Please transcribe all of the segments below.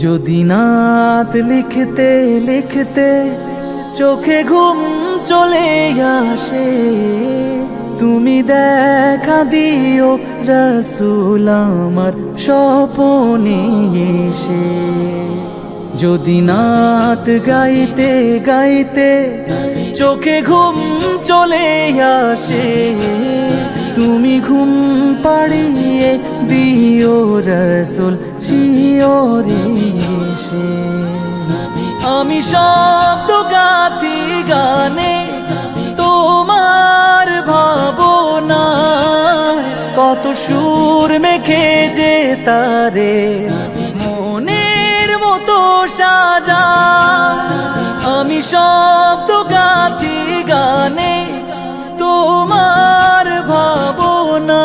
যদি নাত লিখতে লিখতে চোখে ঘুম চলে আসে, তুমি দেখা দিও রাসূল আমার স্বপনে এসে। যদি নাত গাইতে গাইতে চোখে ঘুম চলে আসে, তুমি ঘুম পাড়িয়ে দিও রাসূল শিয়রে এসে। আমি শব্দ গাথি গানে তোমার ভাবনা, কত সুর মেখে যে তারে মনের মতো সাজা। আমি শব্দ গাথি গানে তোমার ভাবনা,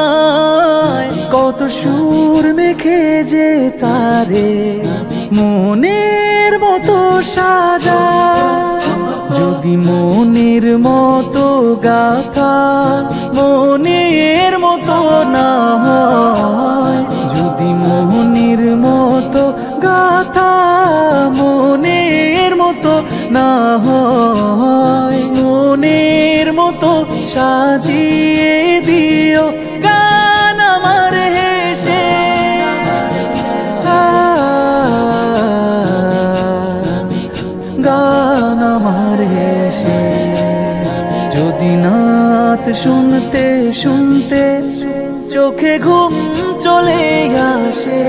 কত সুর মেখে যে তারে মনের মতো সাজা। যদি মনের মতো গাথা মনের মতো না হয়, যদি মনের মতো গাথা মনের মতো না হয়, মনের মতো সাজিয়ে দিও গান আমার হেসে। গান আমার হেসে। যদি নাত শুনতে শুনতে চোখে ঘুম চলে আসে,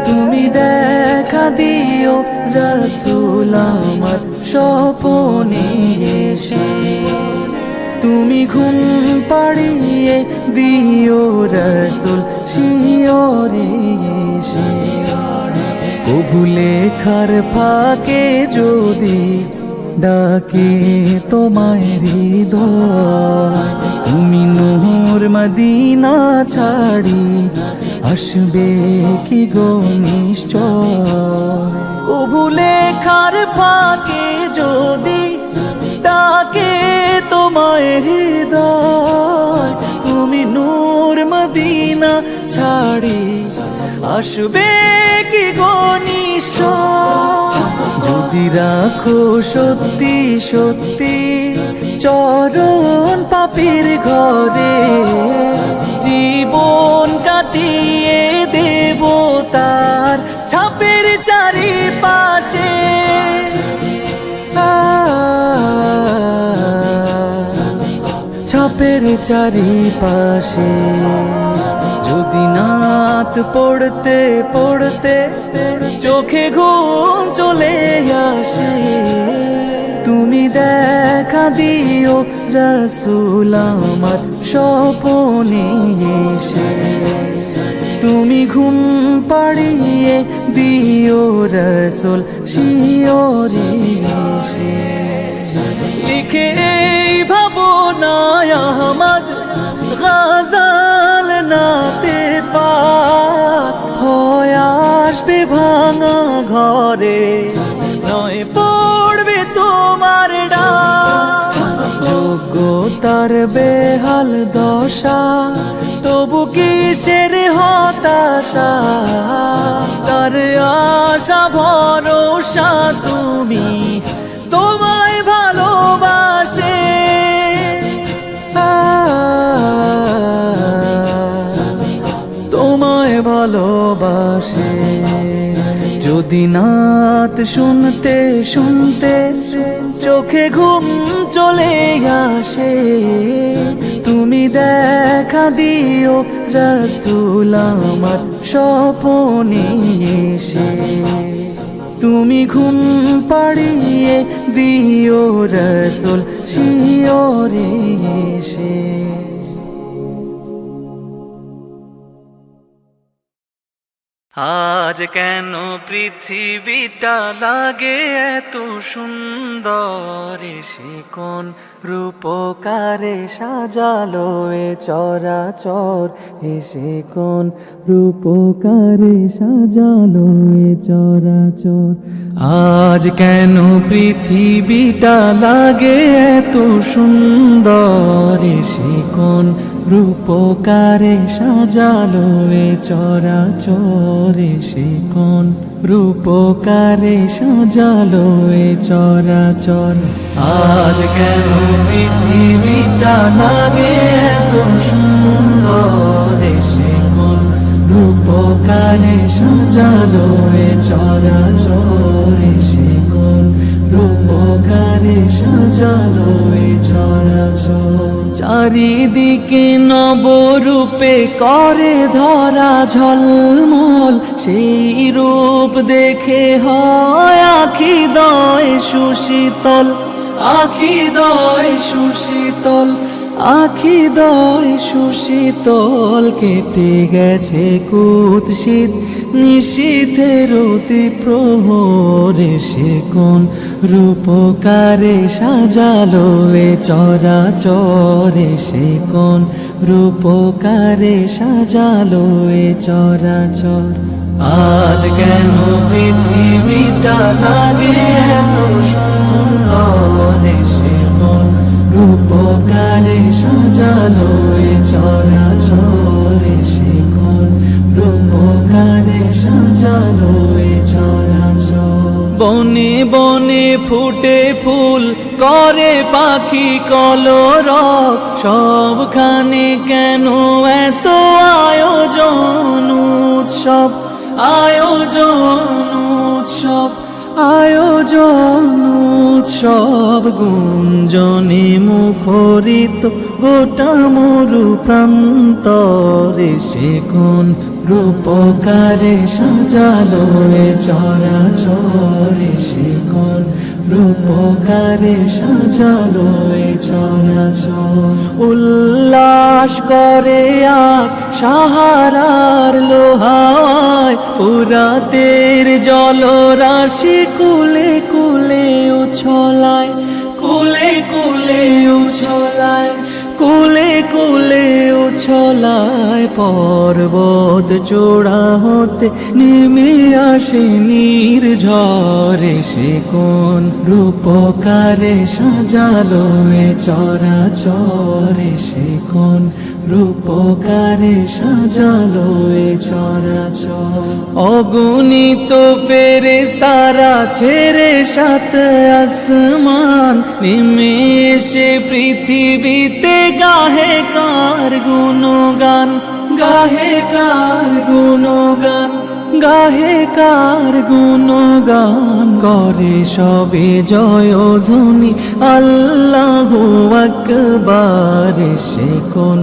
তুমি দেখা দিও রাসূল আমার স্বপনে এসে। তুমি ঘুম পাড়িয়ে দিও রাসূল শিয়রে এসে। কবু লেখার ফাঁকে যদি ডাকে তোমায় হৃদয়, তুমি নূর মদিনা ছাড়ি আসবে কি গো নিশ্চয়। কবু লেখার ফাঁকে যদি ডাকে তোমায় হৃদয়, তুমি নূর মদিনা ছাড়ি আসবে কি গো নিশ্চয়। যদি রাখো সত্যি সত্যি চরণ পাপীর ঘরে, জীবন কাটিয়ে দেব তার ছাপের চারিপাশে। ছাপের চারিপাশে। যদি নাত পড়তে পড়তে চোখে ঘুম চলে আসে, তুমি দেখা দিও রাসূল আমার স্বপনে এসে। তুমি ঘুম পাড়িয়ে দিও রাসূল শিয়রে এসে। লিখে এই ভাবনায় আহমদ গাজাল নাতে পাক হয় আসবে ভাঙা ঘরে, নয় পড়বে তোমার ডাক। যোগ্যতার বেহাল দশা তবু কিসের হতাশা, তার আশা ভরসা তুমি তোমায় ভালোবাসে। তোমায় ভালোবাসে। যদি নাত শুনতে শুনতে চোখে ঘুম চলে আসে, তুমি দেখা দিও রাসূল আমার স্বপনে এসে। তুমি ঘুম পাড়িয়ে দিও রাসূল শিয়রে এসে। আজ কেন পৃথিবীটা লাগে এত সুন্দর, সে কোন রূপকারে সাজালো এ চরাচর, এসে কোন রূপকারে সাজালো এ চরাচর। আজ কেন পৃথিবীটা লাগে এত সুন্দর, সে কোন রূপকারে সাজালো এ চরাচর, সে কোন রূপকারে সাজালো এ চরাচর। আজ কেন পৃথিবীটা লাগে এত সুন্দর, সে কোন রূপকারে সাজালো এ চরাচর, সে কোন রূপকারে সাজালো এ চরাচর। চারিদিকে নবরূপে করে ধরা ঝলমল, সেই রূপ দেখে হয় আখিদয় সুশীতল, আখিদয় সুশীতল, আখিদয় সুশীতল। কেটে গেছে কুৎসিত নিশীথের অতি প্রহরে, সে কোন রূপকারে সাজালো এ চরাচরে, সে কোন রূপকারে সাজালো এ চরাচর। আজ কেন পৃথিবীটা লাগে এত সুন্দর, সে কোন রূপকারে সাজালো এ চরাচর, সে কোন রূপকারে সাজালো এ চরাচর। বনে বনে ফুটে ফুল করে পাখি কলরব, সবখানে কেন এত আয়োজন উৎসব, আয়োজন উৎসব, আয়োজন উৎসব। গুঞ্জনে মুখরিত গোটা মরু প্রান্তরে, সে কোন রূপকারে সাজালো এ চরাচরে, সে কোন রূপকারে সাজালো এ চরাচর। উল্লাস করে আজ সাহারার লোহায়, ফুরাতের জলরাশি কুলে কুলে উছলায়, কুলে কুলে উছলায়, কুলে কুলে উছলায়। পর্বত চূড়া হতে নেমে আসে নির্ঝরে, সে কোন রূপকারে সাজালো এ চরাচরে, সে কোন রূপকারে সাজালো এ চরাচর। অগণিত ফেরেশতারা ছেড়ে সাত আসমান, নেমে এসে পৃথিবীতে গাহে কার গুণগান, গাহে কার গুণগান, গাহে কার গুণগান। করে সবে জয়ধ্বনি আল্লাহু আকবার, সে কোন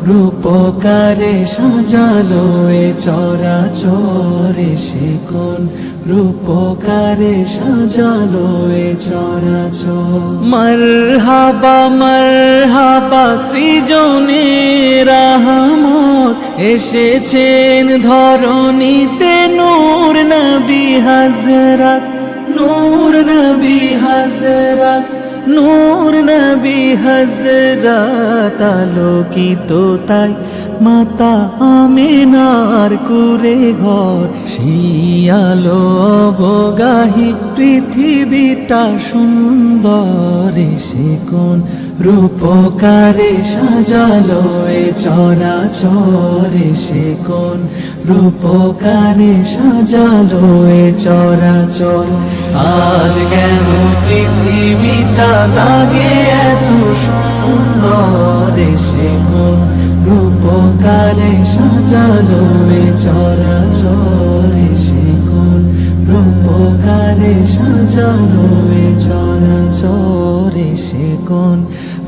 রূপকারে সাজালো এ চরাচরে, সে কোন রূপকারে সাজালো এ চরাচর। মারহাবা মারহাবা সৃজনে রাহমত, এসেছেন ধরণীতে নূর নবী হযরত, নূর নবী হযরত, নূর নবী হযরত। আলোকিত তাই মাতা আমিনার কুরে ঘর, সেই আলো অবগাহী পৃথিবীটা সুন্দর, সে কোন রূপকারে সাজালো এ চরাচরে, সে কোন রূপকারে সাজালো এ চরাচর। আজ কেন পৃথিবীটা লাগে এত সুন্দর, সে কোন রূপকারে সাজালো এ চরাচর, সে কোন রূপকারে সাজালো এ চরাচর, সে কোন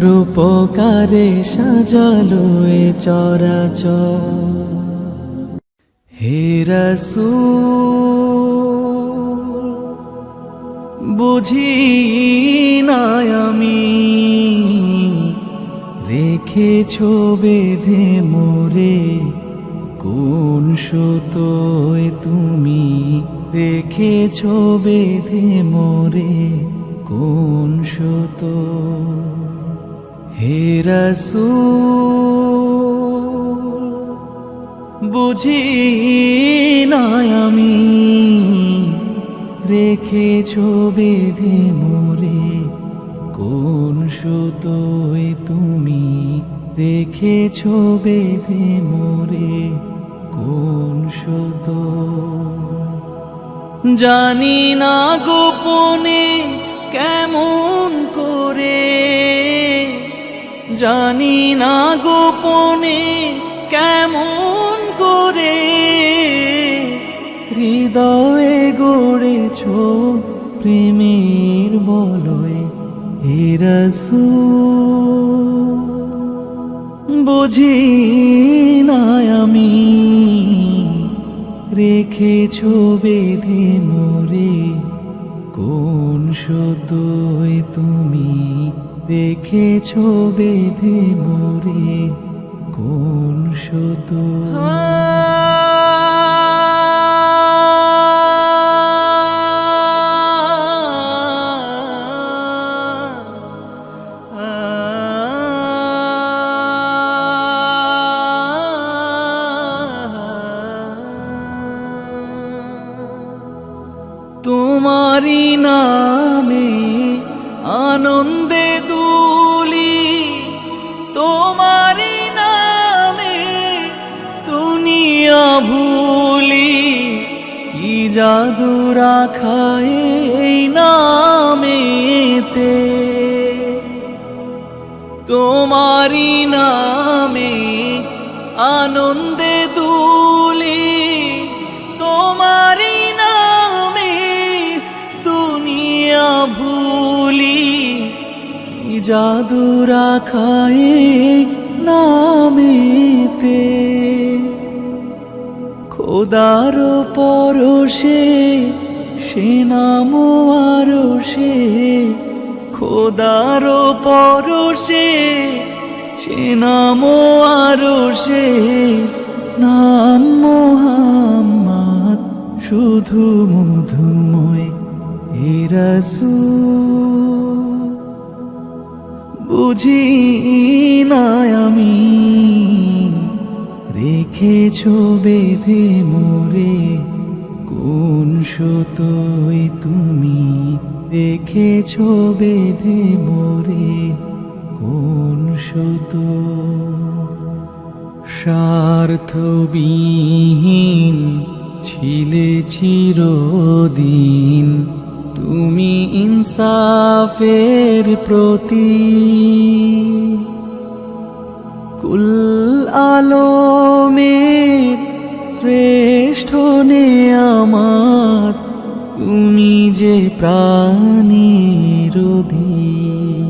রূপকারে সাজালো এ চরাচর। হে রাসূল বুঝি না আমি, রেখেছো বেঁধে মোরে কোন সুতোয় তুমি, রেখেছো বেঁধে মোরে কোন সুতো। হে রাসূল বুঝি না আমি, রেখেছো বেঁধে মোরে কোন সুতোয় তুমি, রেখেছো বেঁধে মোরে কোন সুতো। জানি না গোপনে কেমন করে, জানি না গোপনে কেমন করে হৃদয়ে গড়েছ প্রেমের বলয় হে রাসূল। বুঝি না আমি রেখেছ বেঁধে মোরে কোন সুতোয় তুমি, রেখেছ বেঁধে মোরে কোন সুতোয়। তোমারি নামে আনন্দে দুলি, তোমারি নামে দুনিয়া ভুলি, কি জাদু রাখা এই নামেতে। তোমারি নামে আনন্দে দুলি, তোমারি ভুলি, কি জাদু রাখা এই নামেতে। খোদার পরশে সে নাম আরশে, খোদার পরশে সে নাম আরশে, নাম মুহাম্মদ শুধু মধুময় হে রাসূল। বুঝি না আমি রেখেছ বেঁধে মোরে কোন সুতোয় তুমি, রেখেছ বেঁধে মোরে কোন সুতোয়। স্বার্থবিহীন ছিলে চিরদিন তুমি ইনসাফের প্রতীক, কুল আলমের শ্রেষ্ঠ নেয়ামত তুমি যে প্রাণের অধীন।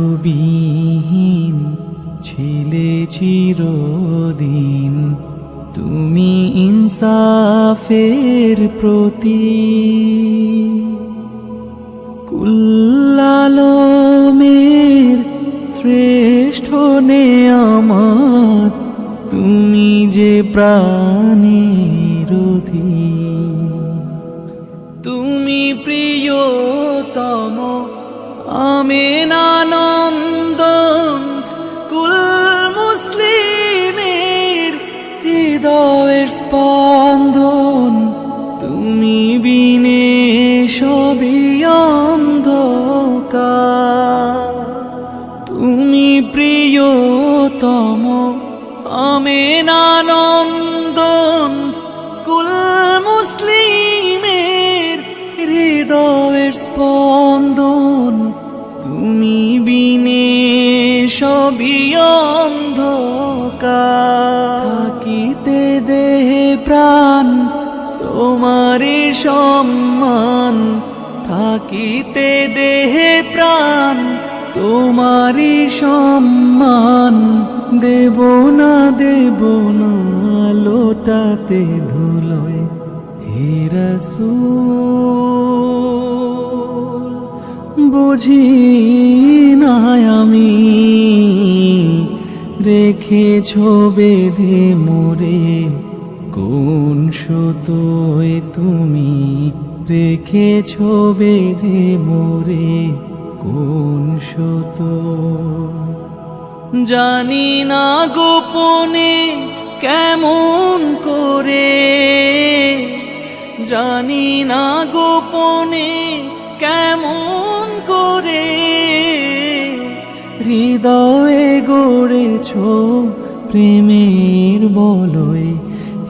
স্বার্থবিহীন ছিলে চিরদিন তুমি ইনসাফের প্রতীক, কুল আলমের শ্রেষ্ঠ নেয়ামত তুমি যে প্রাণের অধীন। তুমি প্রিয়তম আমেনানন্দন, কুল মুসলিমের হৃদয়ের স্পন্দন, তুমি বিনে সবই অন্ধকার। তুমি প্রিয়তম আমেনানন্দন, কুল মুসলিমের হৃদয়ের স্পন্দন, তুমি বিনে সবই অন্ধকার। থাকিতে দেহে প্রাণ তোমারি সম্মান, থাকিতে দেহে প্রাণ তোমারি সম্মান, দেব না লোটাতে ধুলোয় হে রাসূল। বুঝি না আমি রেখেছ বেঁধে মোরে কোন সুতোয় তুমি, রেখেছ বেঁধে মোরে কোন সুতোয়। জানি না গোপনে কেমন করে, জানি না গোপনে কেমন করে হৃদয়ে গড়েছ প্রেমের বলয়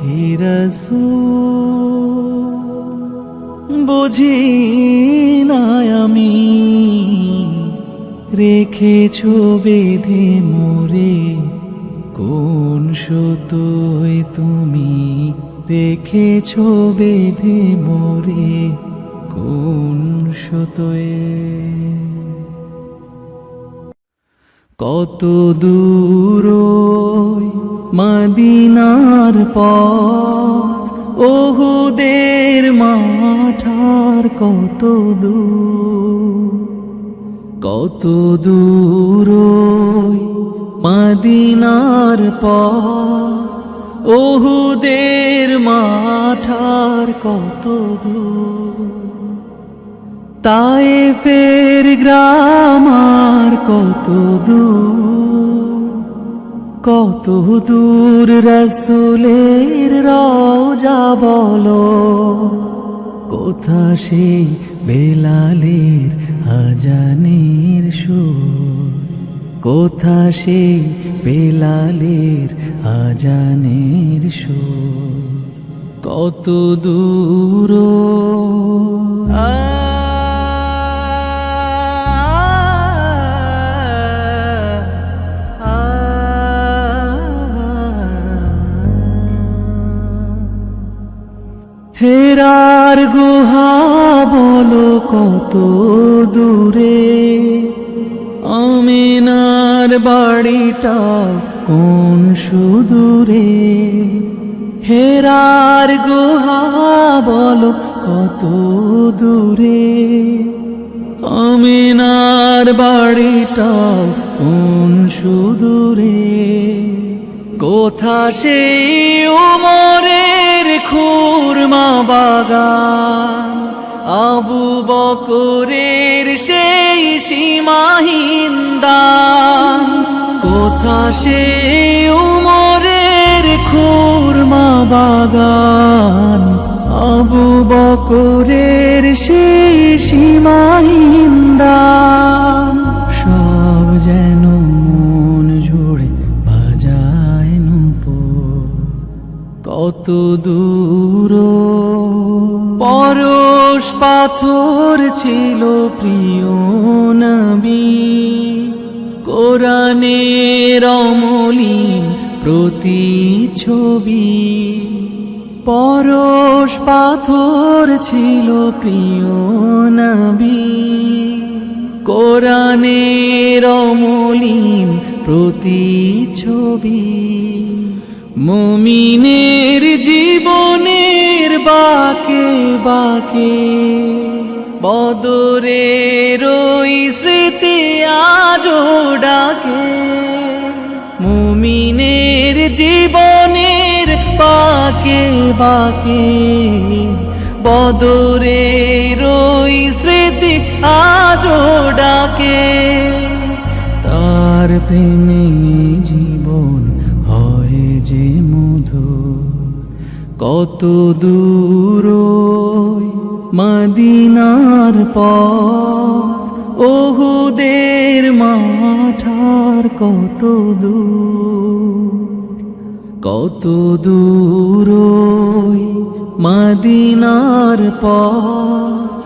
হে রাসূল বুঝি না আমি রেখেছো বেঁধে মোরে কোন সুতোয় তুমি রেখেছো বেঁধে মোরে কোন সুতোয় কত দূর মদিনার পথ ওহুদের মাঠার কত দূর কত দূর মদিনার পথ ওহুদের মাঠার কত দূর তায়েফের গ্রাম আর কত দূর রাসূলের রওজা বলো কোথা সেই বেলালের আজানের সুর কোথা সেই বেলালের আজানের সুর কত দূর হেরার গুহা বলো কত দূরে আমিনার বাড়িটা কোন সুদূরে হেরার গুহা বলো কত দূরে আমিনার বাড়িটা কোন সুদূরে কোথা সেই উমরের খুরমা বাগান আবু বকরের সেই সীমাহীন দান কোথা সেই উমরের খুরমা বাগান আবু বকরের সেই সীমাহীন দান সব যেন মন জুড়ে বাজায় নূপুর কত দূর পরশ পাথর ছিল প্রিয় নবী কোরআনের অমলিন প্রতিচ্ছবি পরশ পাথর ছিল প্রিয় নবী কোরআনের অমলিন প্রতিচ্ছবি মুমিনের জীবনের বাকে বাকে বদরের ওই স্মৃতি আজো ডাকে মুমিনের জীবনের বাকে বাকে বদরের ওই স্মৃতি আজো ডাকে তার প্রেমে জীবন হয় যে মধুর কত দূর মদিনার পথ ওহুদের মাঠার কত দূর মদিনার পথ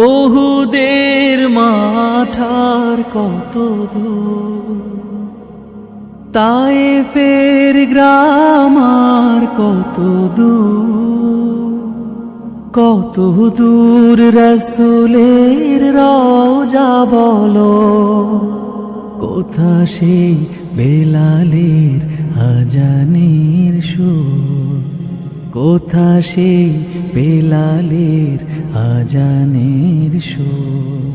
ওহুদের মাঠার কত দূর তায়েফের গ্রাম আর কত দূর রাসূলের রওজা বলো কোথা সেই বেলালের আজানের সুর কোথা সেই বেলালের আজানের সুর